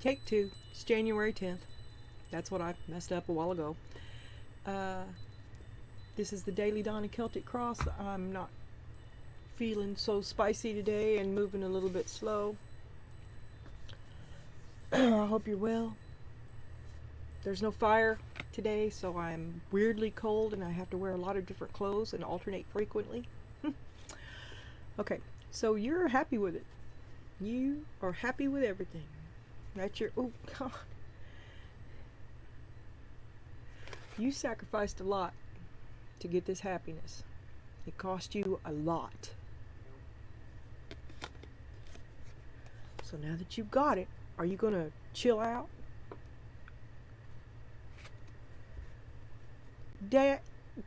Take two. It's January 10th. That's what I messed up a while ago. This is the Daily Donna Celtic Cross. I'm not feeling so spicy today and moving a little bit slow. I hope you're well. There's no fire today, so I'm weirdly cold and I have to wear a lot of different clothes and alternate frequently. Okay, so you're happy with it. You are happy with everything. That's your, oh God. You sacrificed a lot to get this happiness. It cost you a lot. So now that you've got it, are you going to chill out?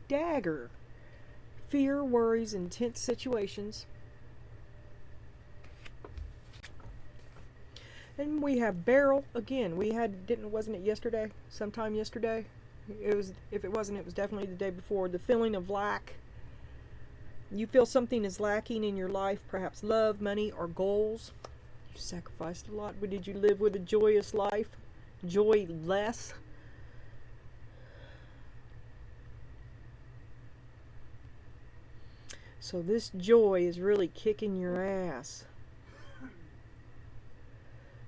Dagger. Fear, worries, intense situations. And we have barrel again. We had, wasn't it yesterday? Sometime yesterday? It was, if it wasn't, it was definitely the day before. The feeling of lack. You feel something is lacking in your life, perhaps love, money, or goals. You sacrificed a lot, but did you live with a joyous life? Joyless? So this joy is really kicking your ass.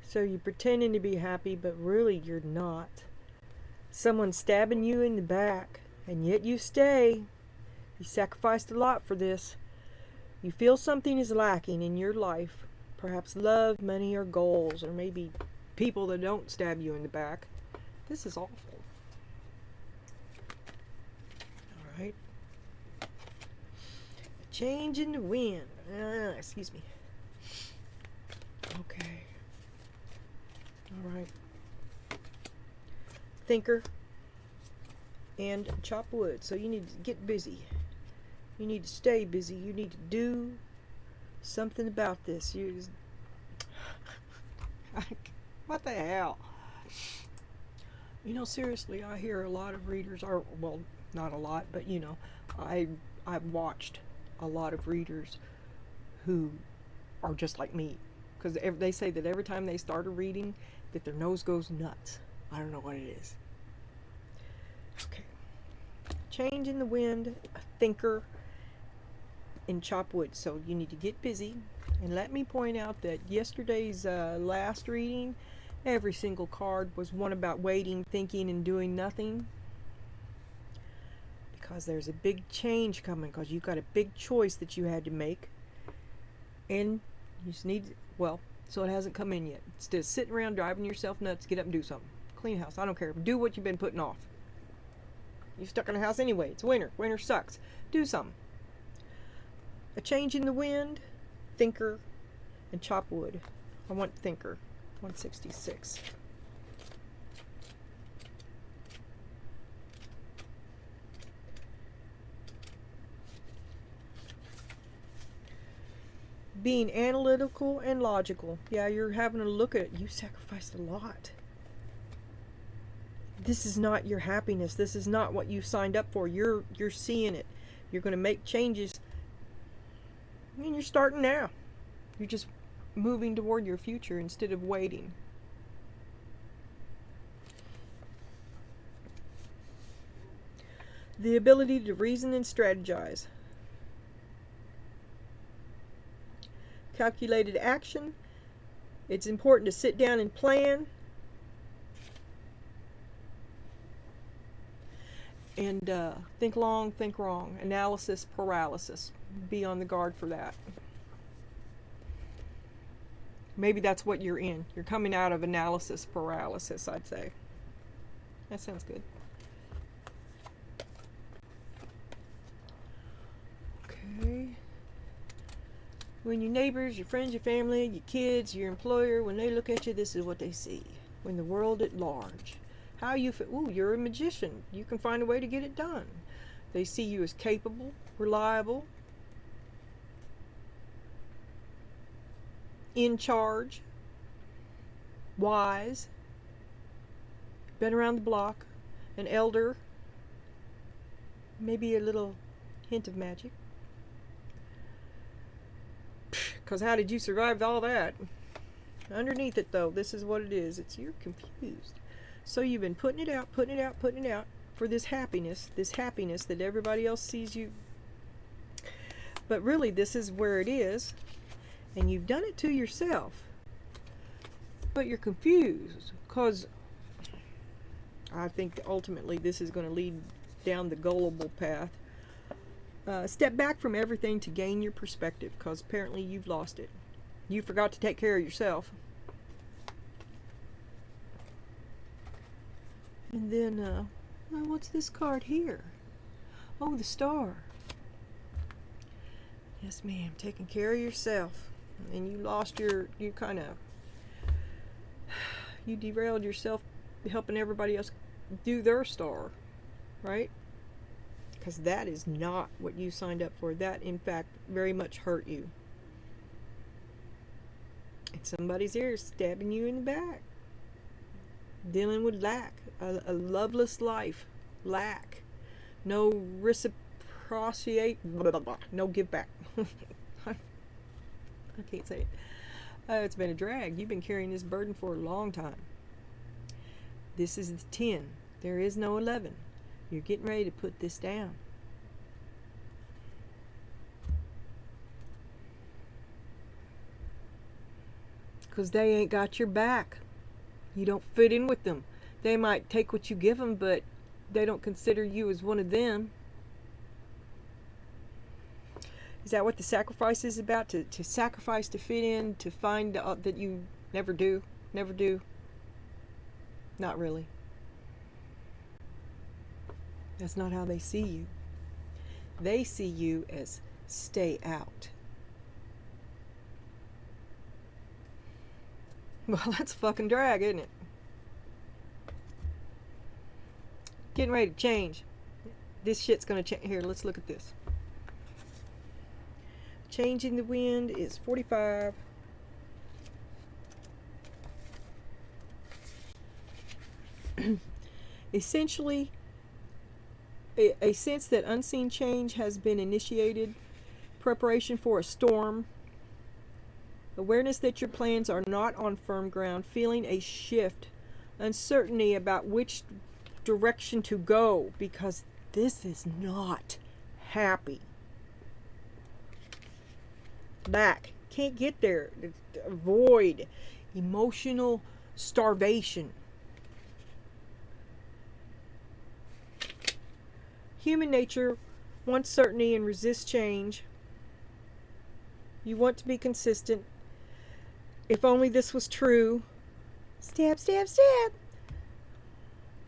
So you're pretending to be happy, but really you're not. Someone's stabbing you in the back, and yet you stay. You sacrificed a lot for this. You feel something is lacking in your life. Perhaps love, money, or goals, or maybe people that don't stab you in the back. This is awful. All right. Change in the wind. Excuse me. Okay. All right. Thinker and chop wood. So you need to get busy. You need to stay busy. You need to do something about this. What the hell? You know, seriously, I hear a lot of readers are, well, not a lot, but you know, I've watched a lot of readers who are just like me, because they say that every time they start a reading that their nose goes nuts. I don't know what it is. Okay. Change in the wind, a thinker, and chop wood. So you need to get busy. And let me point out that yesterday's last reading, every single card was one about waiting, thinking, and doing nothing. Because there's a big change coming, because you've got a big choice that you had to make. And you just need, well, so it hasn't come in yet. Instead of sitting around driving yourself nuts, get up and do something. Clean house, I don't care. Do what you've been putting off. You're stuck in the house anyway. It's winter. Winter sucks. Do something. A change in the wind, thinker, and chop wood. I want thinker. 166. Being analytical and logical. Yeah, you're having a look at it. You sacrificed a lot. This is not your happiness. This is not what you signed up for. You're seeing it. You're going to make changes. And you're starting now. You're just moving toward your future instead of waiting. The ability to reason and strategize. Calculated action. It's important to sit down and plan. And think long, think wrong. Analysis paralysis. Be on the guard for that. Maybe that's what you're in. You're coming out of analysis paralysis, I'd say. That sounds good. Okay. When your neighbors, your friends, your family, your kids, your employer, when they look at you, this is what they see. When the world at large. How you feel? Ooh, you're a magician. You can find a way to get it done. They see you as capable, reliable, in charge, wise, been around the block, an elder, maybe a little hint of magic. Because how did you survive all that? Underneath it, though, this is what it is. It's you're confused. So you've been putting it out, putting it out, putting it out for this happiness that everybody else sees you. But really, this is where it is, and you've done it to yourself. But you're confused, because I think ultimately this is going to lead down the gullible path. Step back from everything to gain your perspective, because apparently you've lost it. You forgot to take care of yourself. And then, well, what's this card here? Oh, the star. Yes, ma'am, taking care of yourself. And you lost you derailed yourself helping everybody else do their star, right? Because that is not what you signed up for. That, in fact, very much hurt you. And somebody's here stabbing you in the back. Dealing with lack. A loveless life. Lack. No reciprocate. Blah, blah, blah. No give back. I can't say it. It's been a drag. You've been carrying this burden for a long time. This is the 10. There is no 11. You're getting ready to put this down. Because they ain't got your back. You don't fit in with them. They might take what you give them, but they don't consider you as one of them. Is that what the sacrifice is about? To sacrifice to fit in, to find that you never do? Never do? Not really. That's not how they see you. They see you as stay out. Well, that's fucking drag, isn't it? Getting ready to change. This shit's gonna change. Here, let's look at this. Change in the wind is 45. Essentially, a sense that unseen change has been initiated. Preparation for a storm. Awareness that your plans are not on firm ground. Feeling a shift. Uncertainty about which direction to go, because this is not happy. Back. Can't get there. Void. Emotional starvation. Human nature wants certainty and resists change. You want to be consistent. If only this was true. Stab, stab, stab.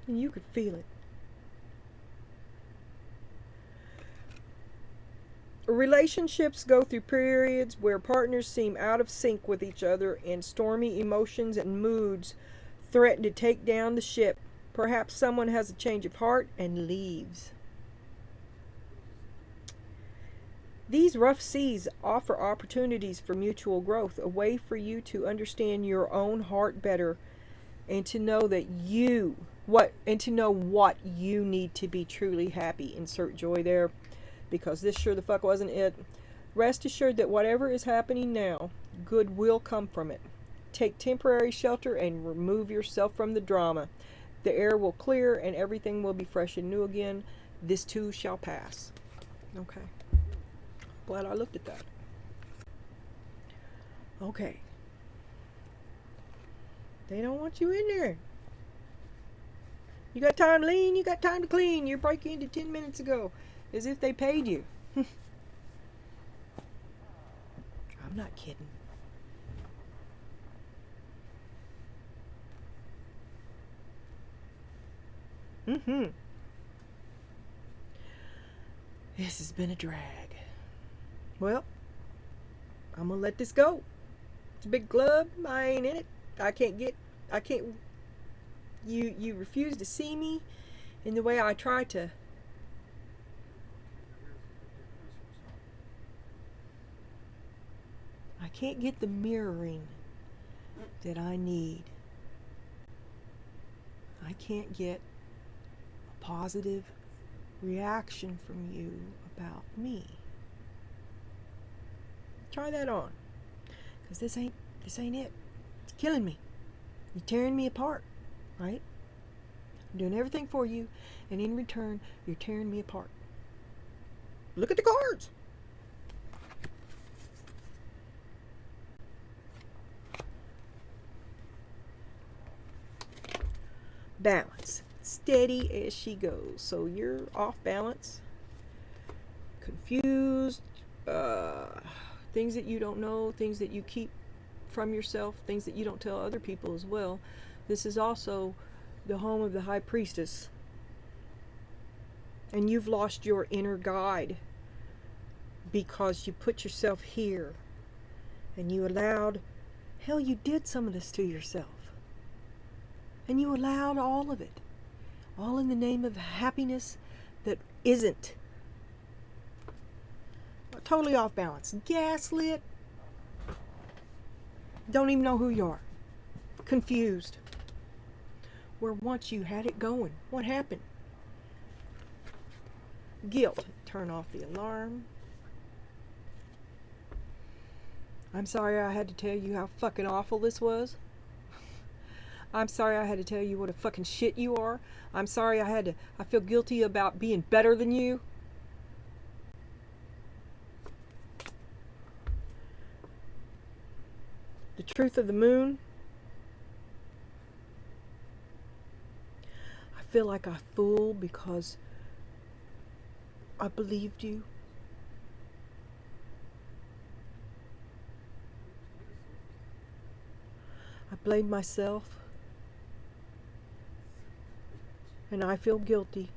And you could feel it. Relationships go through periods where partners seem out of sync with each other, and stormy emotions and moods threaten to take down the ship. Perhaps someone has a change of heart and leaves. These rough seas offer opportunities for mutual growth, a way for you to understand your own heart better, and to know what you need to be truly happy. Insert joy there, because this sure the fuck wasn't it. Rest assured that whatever is happening now, good will come from it. Take temporary shelter and remove yourself from the drama. The air will clear and everything will be fresh and new again. This too shall pass. Okay. Glad I looked at that. Okay. They don't want you in there. You got time to lean, you got time to clean. You're breaking into 10 minutes ago. As if they paid you. I'm not kidding. This has been a drag. Well, I'm gonna let this go. It's a big club. I ain't in it. You refuse to see me in the way I try to. I can't get the mirroring that I need. I can't get a positive reaction from you about me. Try that on, because this ain't it. killing me. You're tearing me apart, right? I'm doing everything for you, and in return, you're tearing me apart. Look at the cards. Balance. Steady as she goes. So you're off balance, confused, things that you don't know, things that you keep from yourself, things that you don't tell other people as well. This is also the home of the High Priestess. And you've lost your inner guide because you put yourself here and you allowed, hell, you did some of this to yourself. And you allowed all of it. All in the name of happiness that isn't. Totally off balance. Gaslit. Don't even know who you are. Confused. Where once you had it going. What happened? Guilt. Turn off the alarm. I'm sorry I had to tell you how fucking awful this was. I'm sorry I had to tell you what a fucking shit you are. I'm sorry I feel guilty about being better than you. The truth of the moon. I feel like I fooled because I believed you. I blamed myself. And I feel guilty.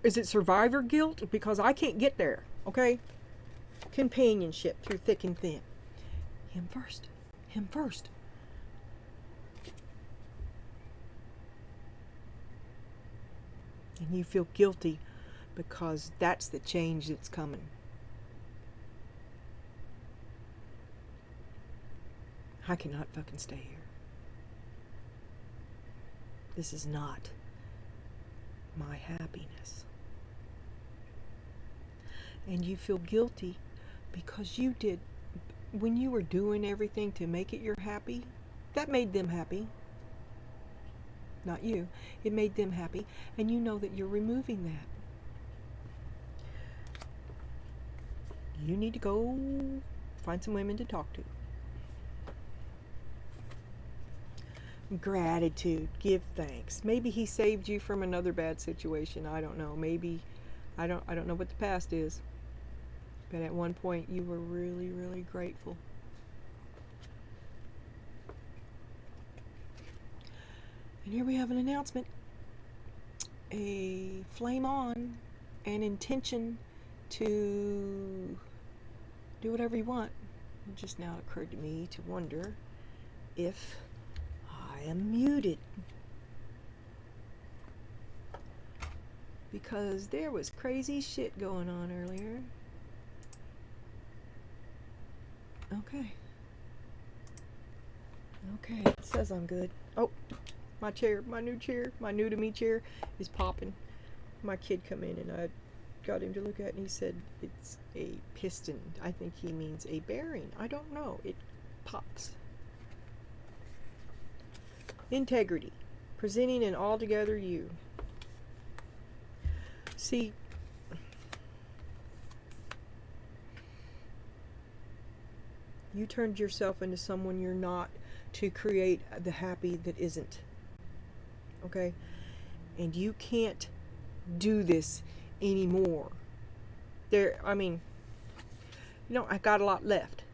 Is it survivor guilt? Because I can't get there, okay? Companionship through thick and thin. Him first. Him first. And you feel guilty because that's the change that's coming. I cannot fucking stay here. This is not my happiness. And you feel guilty because you did, when you were doing everything to make it your happy, that made them happy. Not you. It made them happy. And you know that you're removing that. You need to go find some women to talk to. Gratitude. Give thanks. Maybe he saved you from another bad situation. I don't know. Maybe I don't know what the past is. But at one point you were really, really grateful. And here we have an announcement. A flame on, an intention to do whatever you want. It just now occurred to me to wonder if I am muted. Because there was crazy shit going on earlier. Okay. Okay, it says I'm good. Oh, my chair, my new to me chair is popping. My kid come in and I got him to look at it and he said it's a piston. I think he means a bearing. I don't know. It pops. Integrity. Presenting an altogether you. See, you turned yourself into someone you're not to create the happy that isn't. Okay? And you can't do this anymore. I got a lot left.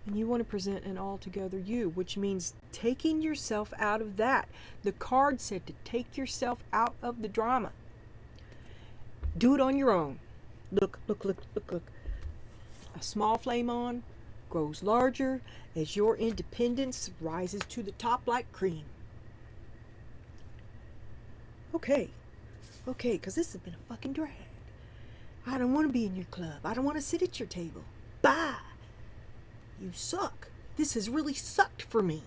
And you want to present an altogether you, which means taking yourself out of that. The card said to take yourself out of the drama. Do it on your own. Look. A small flame on grows larger as your independence rises to the top like cream. Okay, because this has been a fucking drag. I don't want to be in your club. I don't want to sit at your table. Bye. You suck. This has really sucked for me.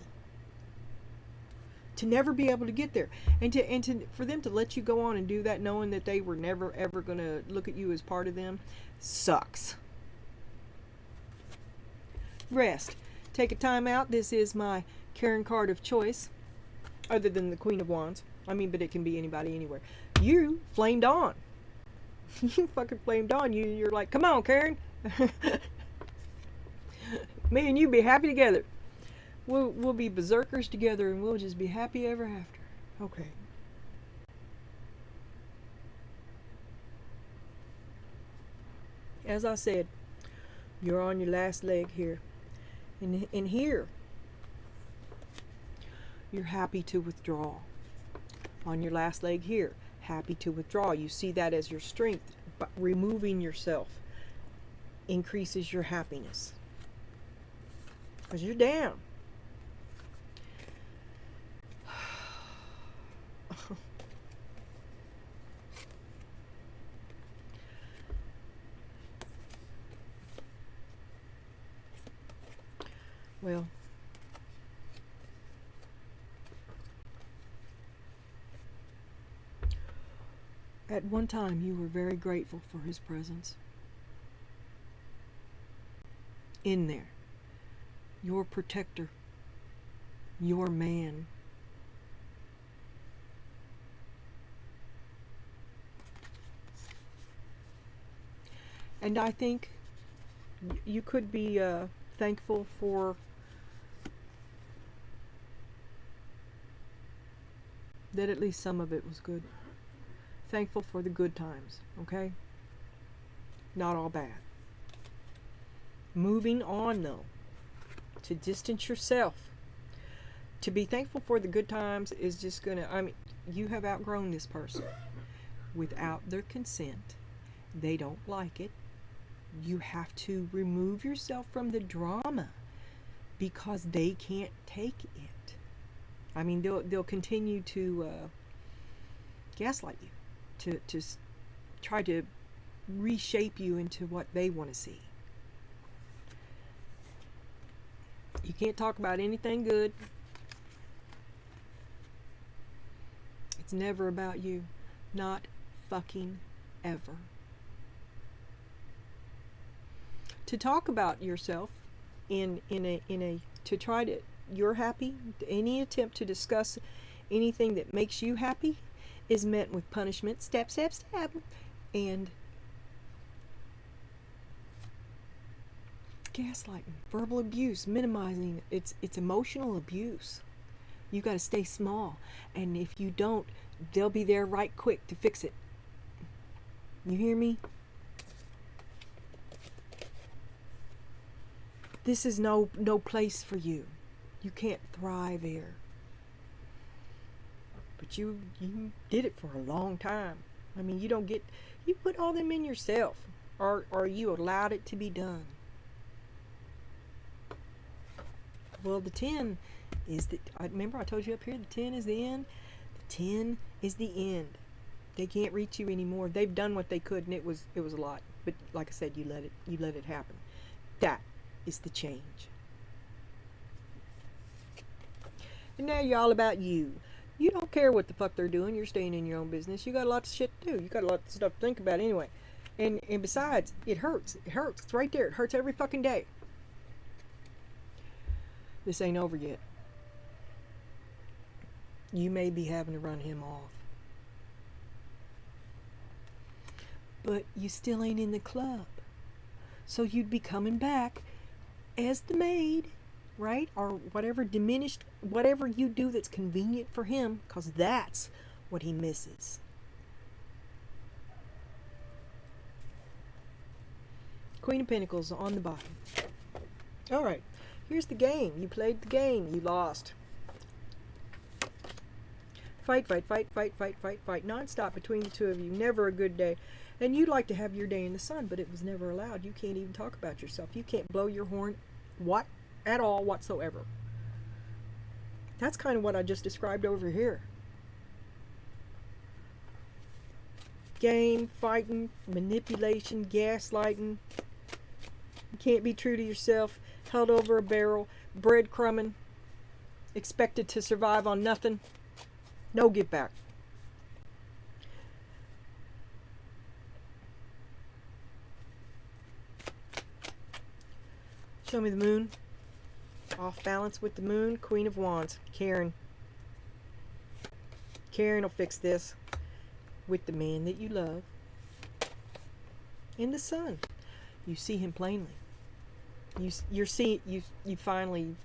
to never be able to get there, and to for them to let you go on and do that knowing that they were never ever going to look at you as part of them sucks. Rest. Take a time out. This is my Karen card of choice, other than the Queen of Wands. I mean, but it can be anybody anywhere. You flamed on. You fucking flamed on. You're like, come on, Karen. Me and you be happy together. We'll be berserkers together, and we'll just be happy ever after. Okay. As I said, you're on your last leg here. And here, you're happy to withdraw. On your last leg here, happy to withdraw. You see that as your strength. But removing yourself increases your happiness. Because you're down. Well, at one time you were very grateful for his presence in there. Your protector, your man. And I think you could be thankful for that at least some of it was good. Thankful for the good times, okay? Not all bad. Moving on, though, to distance yourself. To be thankful for the good times is just gonna, I mean, you have outgrown this person. Without their consent, they don't like it. You have to remove yourself from the drama because they can't take it. I mean, they'll continue to gaslight you, to try to reshape you into what they want to see. You can't talk about anything good. It's never about you. Not fucking ever. To talk about yourself in a to try to you're happy, any attempt to discuss anything that makes you happy is met with punishment, stab, stab, stab, and gaslighting, verbal abuse, minimizing. It's emotional abuse. You got to stay small, and if you don't, they'll be there right quick to fix it. You hear me? This is no place for you. You can't thrive here. But you did it for a long time. I mean, you put all them in yourself, or you allowed it to be done. Well, the 10 is remember I told you up here, the 10 is the end. The 10 is the end. They can't reach you anymore. They've done what they could, and it was a lot. But like I said, you let it happen. That is the change. And now you're all about you. You don't care what the fuck they're doing. You're staying in your own business. You got a lot of shit to do. You got a lot of stuff to think about anyway. And besides, it hurts. It hurts. It's right there. It hurts every fucking day. This ain't over yet. You may be having to run him off. But you still ain't in the club. So you'd be coming back as the maid, right? Or whatever diminished, whatever you do that's convenient for him, because that's what he misses. Queen of Pentacles on the bottom. All right, here's the game. You played the game. You lost. Fight, fight, fight, fight, fight, fight, fight. Non-stop between the two of you. Never a good day. And you'd like to have your day in the sun, but it was never allowed. You can't even talk about yourself. You can't blow your horn at all whatsoever. That's kind of what I just described over here. Game, fighting, manipulation, gaslighting. You can't be true to yourself. Held over a barrel. Breadcrumbing. expected to survive on nothing? No give back. Show me the moon. Off balance with the moon. Queen of Wands. Karen. Karen will fix this with the man that you love. In the sun. You see him plainly. You finally,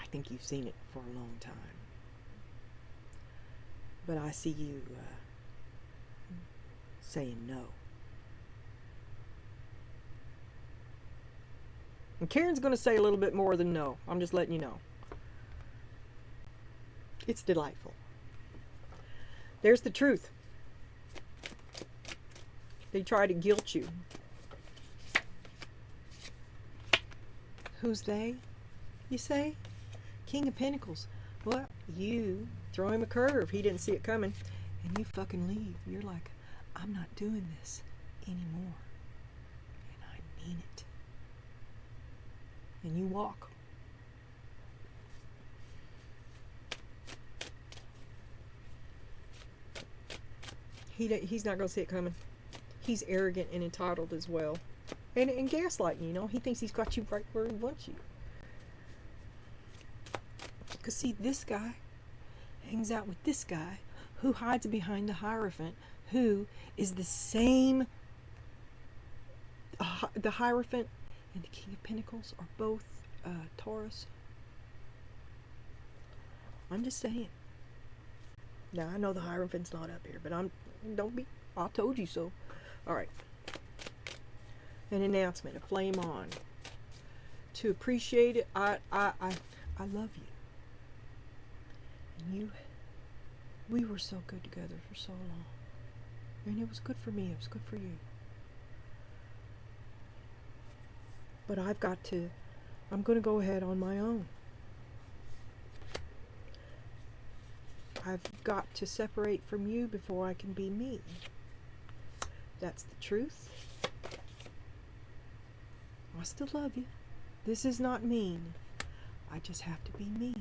I think you've seen it for a long time. But I see you saying no. And Karen's going to say a little bit more than no. I'm just letting you know. It's delightful. There's the truth. They try to guilt you. Who's they, you say? King of Pentacles. Well, you throw him a curve. He didn't see it coming. And you fucking leave. You're like, I'm not doing this anymore. And I mean it. And you walk. He's not going to see it coming. He's arrogant and entitled as well. And gaslighting, you know. He thinks he's got you right where he wants you. Because see, this guy hangs out with this guy who hides behind the Hierophant, who is the same. The Hierophant and the King of Pentacles are both Taurus. I'm just saying. Now, I know the Hierophant's not up here, but I told you so. Alright. An announcement, a flame on. To appreciate it, I love you. And we were so good together for so long. And it was good for me, it was good for you. But I'm going to go ahead on my own. I've got to separate from you before I can be me. That's the truth. I still love you. This is not mean. I just have to be me.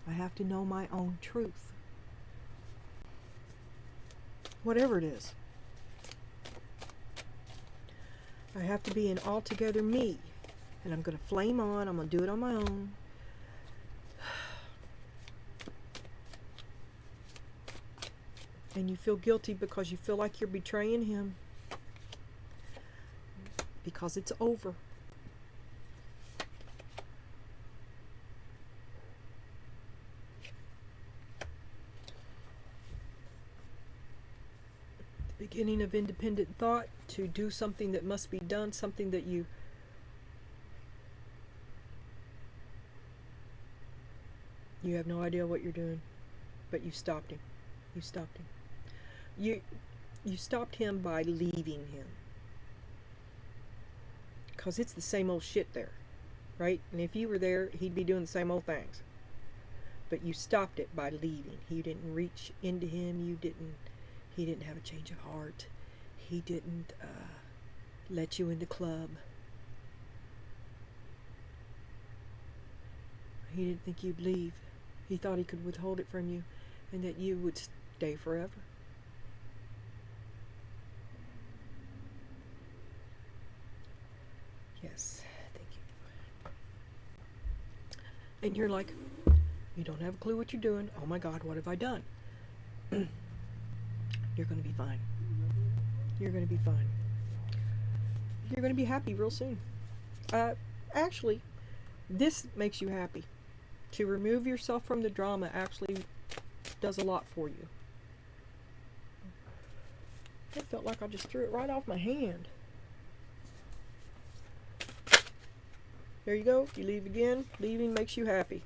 I have to know my own truth. Whatever it is. I have to be an altogether me. And I'm going to flame on. I'm going to do it on my own. And you feel guilty because you feel like you're betraying him. Because it's over. The beginning of independent thought to do something that must be done, something that you have no idea what you're doing, but you stopped him. You stopped him. You stopped him by leaving him. Because it's the same old shit there, right? And if you were there, he'd be doing the same old things. But you stopped it by leaving. You didn't reach into him. He didn't have a change of heart. He didn't let you in the club. He didn't think you'd leave. He thought he could withhold it from you and that you would stay forever. Yes, thank you. And you're like, you don't have a clue what you're doing. Oh my God, what have I done? You're going to be fine. You're going to be fine. You're going to be happy real soon. Actually, this makes you happy. To remove yourself from the drama actually does a lot for you. It felt like I just threw it right off my hand. There you go. You leave again. Leaving makes you happy.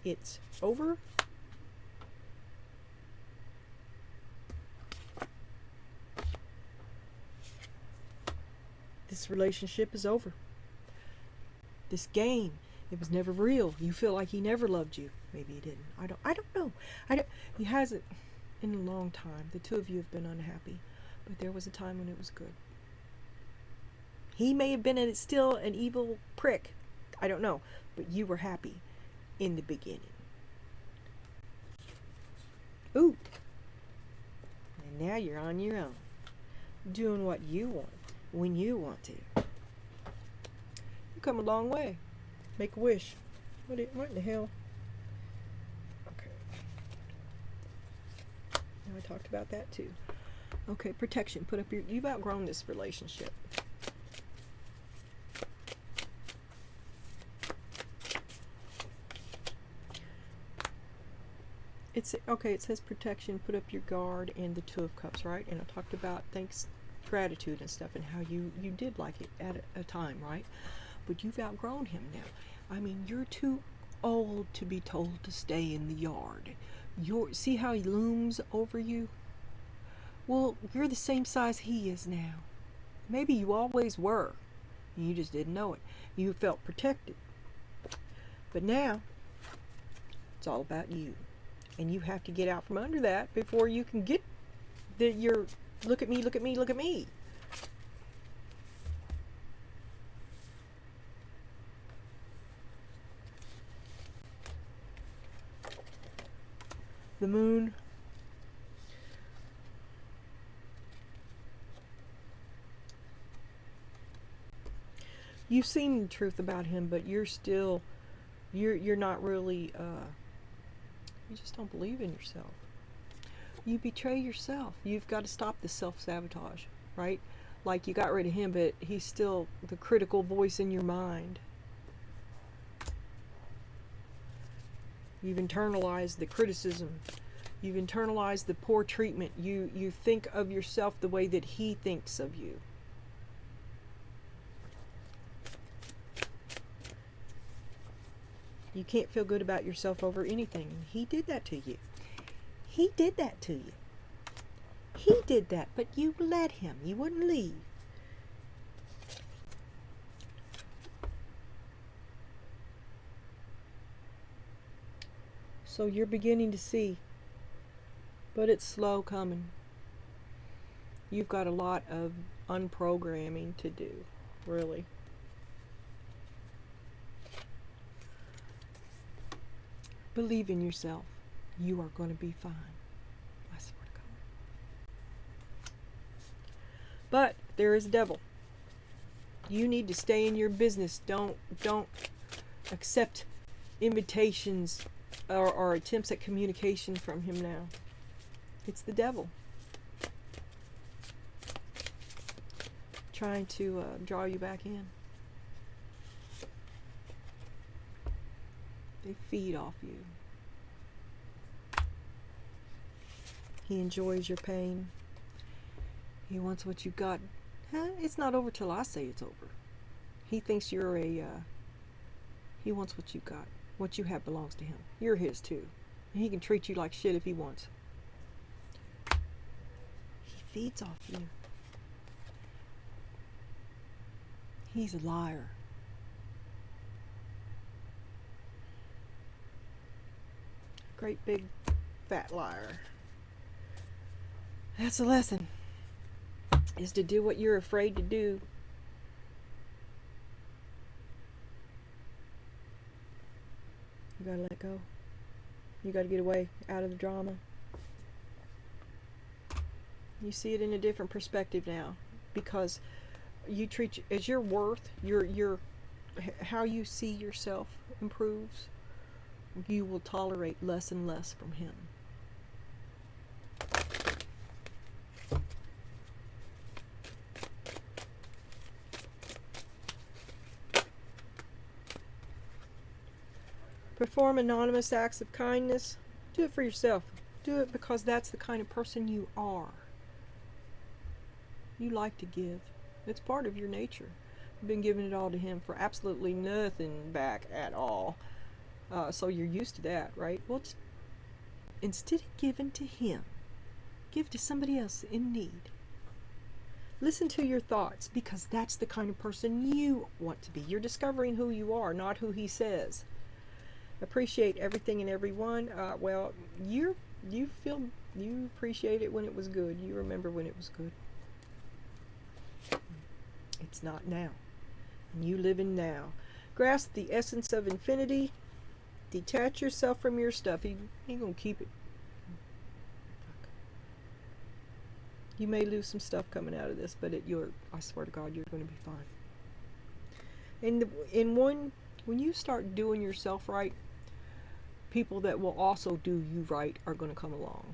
It's over. This relationship is over. This game, it was never real. You feel like he never loved you. Maybe he didn't. I don't know. He hasn't in a long time. The two of you have been unhappy. But there was a time when it was good. He may have been still an evil prick. I don't know. But you were happy in the beginning. Ooh. And now you're on your own. Doing what you want. When you want to. You've come a long way. Make a wish. What in the hell? Okay. Now I talked about that too. Okay, protection. You've outgrown this relationship. It's okay, it says protection, put up your guard, and the Two of Cups, right? And I talked about gratitude and stuff, and how you did like it at a time, right? But you've outgrown him now. I mean, you're too old to be told to stay in the yard. See how he looms over you? Well, you're the same size he is now. Maybe you always were, and you just didn't know it. You felt protected. But now, it's all about you. And you have to get out from under that before you can get your look at me, look at me, look at me. The Moon. You've seen the truth about him, but you're not really you just don't believe in yourself. You betray yourself. You've got to stop the self-sabotage, right? Like, you got rid of him, but he's still the critical voice in your mind. You've internalized the criticism. You've internalized the poor treatment. You think of yourself the way that he thinks of you. You can't feel good about yourself over anything. He did that to you. He did that to you. He did that, but you let him. You wouldn't leave. So you're beginning to see, but it's slow coming. You've got a lot of unprogramming to do, really. Believe in yourself. You are going to be fine. I swear to God. But there is a devil. You need to stay in your business. Don't accept invitations or attempts at communication from him now. It's the devil trying to draw you back in. They feed off you. He enjoys your pain. He wants what you got. It's not over till I say it's over. He thinks you're he wants what you got. What you have belongs to him. You're his too. And he can treat you like shit if he wants. He feeds off you. He's a liar. Great big fat liar. That's a lesson. Is to do what you're afraid to do. You gotta let go. You gotta get away out of the drama. You see it in a different perspective now, because you treat as your worth, your how you see yourself improves. You will tolerate less and less from him. Perform anonymous acts of kindness. Do it for yourself. Do it because that's the kind of person you are. You like to give. It's part of your nature. You've been giving it all to him for absolutely nothing back at all. So you're used to that, right? Well, instead of giving to him, give to somebody else in need. Listen to your thoughts, because that's the kind of person you want to be. You're discovering who you are, not who he says. Appreciate everything and everyone. Well, you appreciate it when it was good. You remember when it was good. It's not now. And you live in now. Grasp the essence of infinity. Detach yourself from your stuff. He ain't gonna keep it. You may lose some stuff coming out of this, but I swear to God, you're going to be fine. When you start doing yourself right, people that will also do you right are going to come along.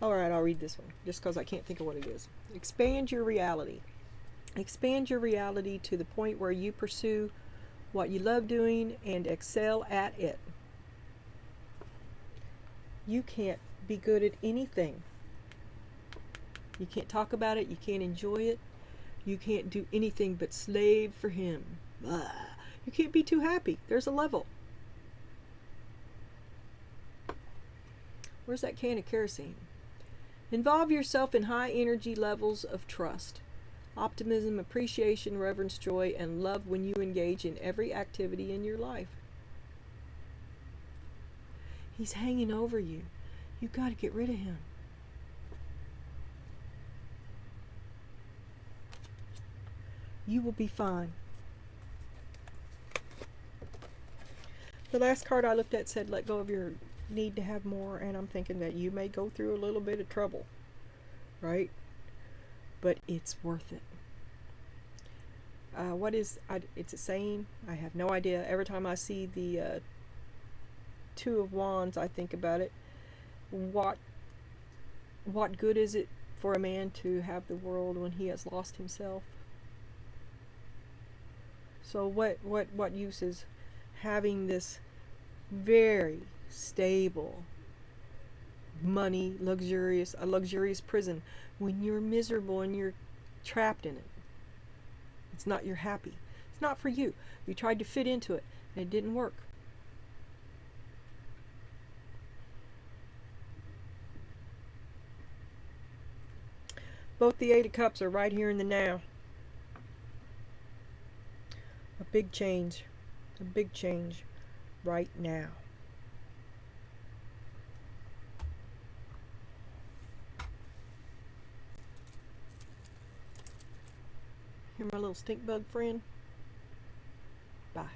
All right, I'll read this one just because I can't think of what it is. Expand your reality. Expand your reality to the point where you pursue what you love doing and excel at it. You can't be good at anything. You can't talk about it. You can't enjoy it. You can't do anything but slave for him. Blah. You can't be too happy. There's a level. Where's that can of kerosene? Involve yourself in high energy levels of trust, optimism, appreciation, reverence, joy, and love when you engage in every activity in your life. He's hanging over you. You've got to get rid of him. You will be fine. The last card I looked at said, let go of your need to have more, and I'm thinking that you may go through a little bit of trouble, right? But it's worth it. It's a saying, I have no idea. Every time I see the Two of Wands, I think about it. What good is it for a man to have the world when he has lost himself? So what use is having this very stable, a luxurious prison when you're miserable and you're trapped in it? It's not you're happy. It's not for you. You tried to fit into it and it didn't work. Both the Eight of Cups are right here in the now. A big change right now. You're my little stink bug friend. Bye.